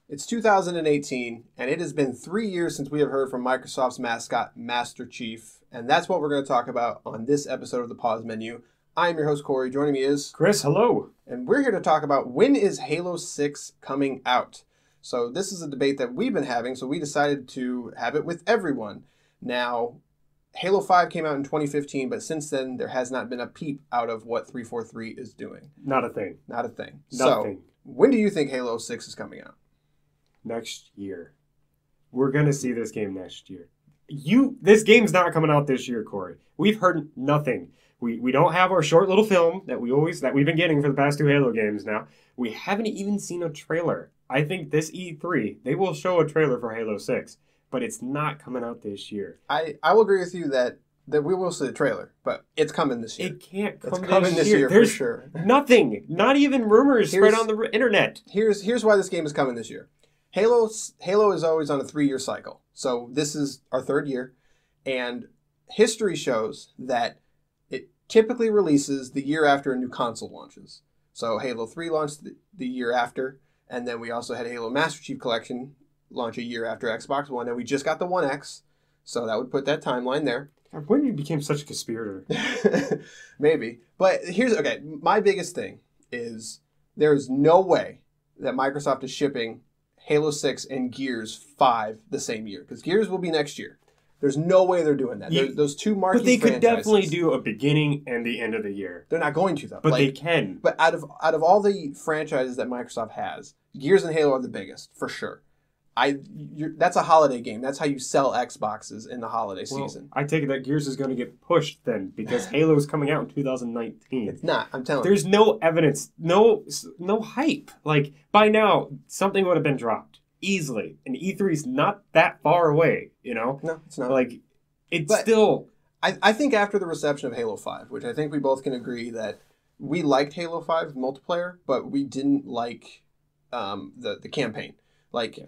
It's 2018, and it has been 3 years since we have heard from Microsoft's mascot, Master Chief, and that's what we're going to talk about on this episode of the Pause Menu. I'm your host, Corey. Joining me is Chris. Hello. And we're here to talk about when is Halo 6 coming out. So this is a debate that we've been having, so we decided to have it with everyone. Now, Halo 5 came out in 2015, but since then, there has not been a peep out of what 343 is doing. Not a thing. Not a thing. Nothing. So, when do you think Halo 6 is coming out? Next year. We're going to see this game next year. This game's not coming out this year, Corey. We've heard nothing. We don't have our short little film that we've been getting for the past 2 Halo games now. We haven't even seen a trailer. I think this E3, they will show a trailer for Halo 6, but it's not coming out this year. I will agree with you that we will see a trailer, but it's coming this year. It can't come this year There's for sure. Nothing. Not even rumors spread on the internet. Here's why this game is coming this year. Halo is always on a 3-year cycle. So this is our 3rd year, and history shows that it typically releases the year after a new console launches. So Halo 3 launched the year after, and then we also had Halo Master Chief Collection launch a year after Xbox One, and we just got the One X, so that would put that timeline there. When you became such a conspirator? Maybe. But my biggest thing is there is no way that Microsoft is shipping Halo 6 and Gears 5 the same year, because Gears will be next year. There's no way they're doing that. Those two marquee franchises. But they could definitely do a beginning and the end of the year. They're not going to, though. But they can. But out of all the franchises that Microsoft has, Gears and Halo are the biggest, for sure. That's a holiday game. That's how you sell Xboxes in the holiday season. I take it that Gears is going to get pushed then, because Halo is coming out in 2019. It's not. I'm telling you. There's no evidence, no hype. Like, by now, something would have been dropped easily, and E3 is not that far away. You know? No, it's not. Like, still. I think after the reception of Halo 5, which I think we both can agree that we liked Halo 5 multiplayer, but we didn't like the campaign. Like. Yeah.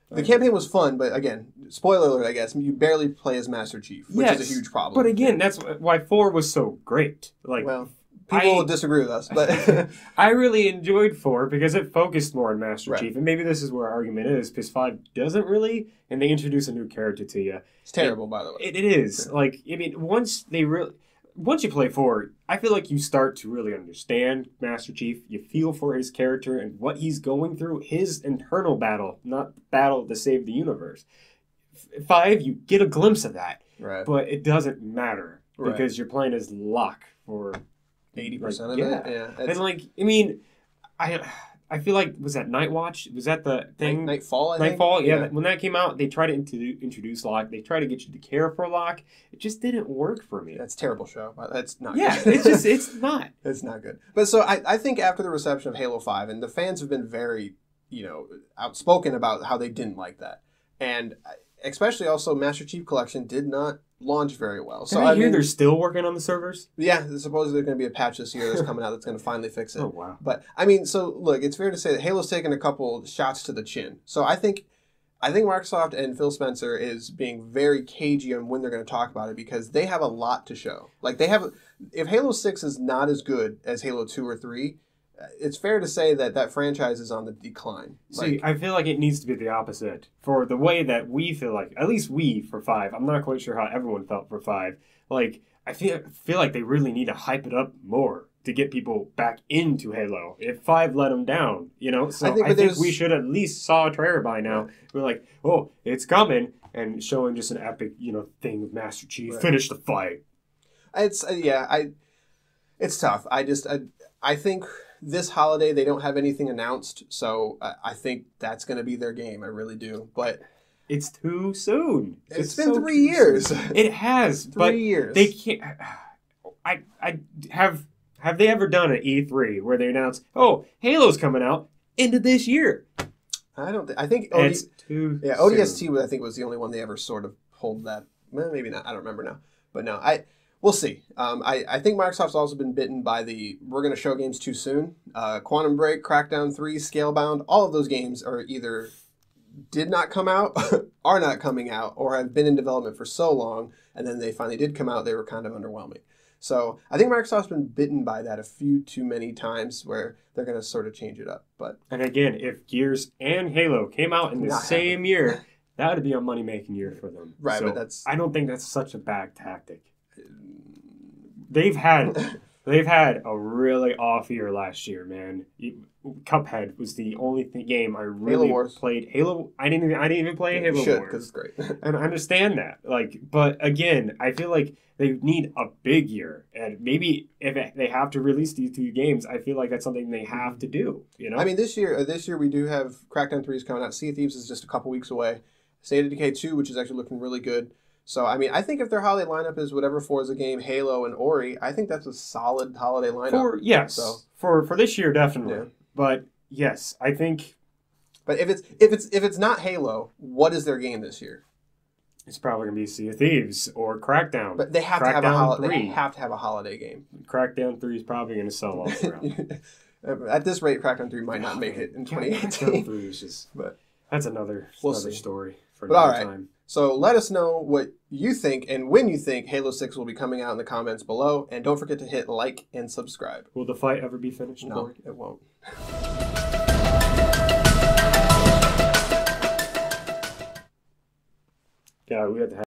The campaign was fun, but again, spoiler alert, I guess, you barely play as Master Chief, which is a huge problem. But again, that's why 4 was so great. Like, well, people will disagree with us, but I really enjoyed 4 because it focused more on Master Chief, and maybe this is where our argument is, because 5 doesn't really, and they introduce a new character to you. It's terrible, by the way. It is. Yeah. Like, I mean, once you play 4, I feel like you start to really understand Master Chief. You feel for his character and what he's going through, his internal battle, not battle to save the universe. 5, you get a glimpse of that, right? But it doesn't matter because you're playing as Locke for 80% of it. Yeah, and I mean, I feel like, was that Night Watch? Was that the thing? Nightfall, I think. Nightfall, yeah. When that came out, they tried to introduce Locke. They tried to get you to care for Locke. It just didn't work for me. That's a terrible show. That's not good. Yeah, it's not. It's not good. But so I think after the reception of Halo 5, and the fans have been very, outspoken about how they didn't like that. And especially also Master Chief Collection did not launch very well. So I hear they're still working on the servers? Yeah, supposedly there's going to be a patch this year that's coming out that's going to finally fix it. Oh, wow. But, I mean, so, look, it's fair to say that Halo's taken a couple shots to the chin. So I think Microsoft and Phil Spencer is being very cagey on when they're going to talk about it, because they have a lot to show. Like, if Halo 6 is not as good as Halo 2 or 3, it's fair to say that franchise is on the decline. See, I feel like it needs to be the opposite. For the way that we feel like, at least we for 5, I'm not quite sure how everyone felt for 5. Like, I feel like they really need to hype it up more to get people back into Halo. If 5 let them down, So I think we should at least saw a trailer by now. Yeah. We're like, oh, it's coming, and showing just an epic, thing with Master Chief. Right. Finish the fight. It's tough. I think this holiday they don't have anything announced, so I think that's going to be their game. I really do, but it's too soon. It's been 3 years. It has 3 years. They can't. Have they ever done an E3 where they announce, "Oh, Halo's coming out into this year"? I don't. I think it's too. Yeah, ODST I think was the only one they ever sort of pulled that. Well, maybe not. I don't remember now. But no, we'll see. I think Microsoft's also been bitten by we're going to show games too soon. Quantum Break, Crackdown 3, Scalebound, all of those games are either did not come out, are not coming out, or have been in development for so long, and then they finally did come out, they were kind of underwhelming. So I think Microsoft's been bitten by that a few too many times where they're going to sort of change it up. But And again, if Gears and Halo came out in the Not same year, that would be a money-making year for them. Right, So but I don't think that's such a bad tactic. They've had a really off year last year, man. Cuphead was the only game I really played. Halo, I didn't even play Halo should, Wars. because it's great. And I understand that. But again, I feel like they need a big year, and maybe if they have to release these 2 games, I feel like that's something they have to do. I mean, this year we do have Crackdown 3 is coming out. Sea of Thieves is just a couple weeks away. State of Decay 2, which is actually looking really good. So, I mean, I think if their holiday lineup is whatever Forza game, Halo, and Ori, I think that's a solid holiday lineup. For this year, definitely. Yeah. But yes, I think. But if it's not Halo, what is their game this year? It's probably gonna be Sea of Thieves or Crackdown. But they have to have a holiday game. Crackdown 3 is probably gonna sell all around. At this rate, Crackdown 3 might not make it in 2018. 3 is just, but that's another story for another another time. So let us know what you think and when you think Halo 6 will be coming out in the comments below. And don't forget to hit like and subscribe. Will the fight ever be finished? No, it won't. Yeah, we had to have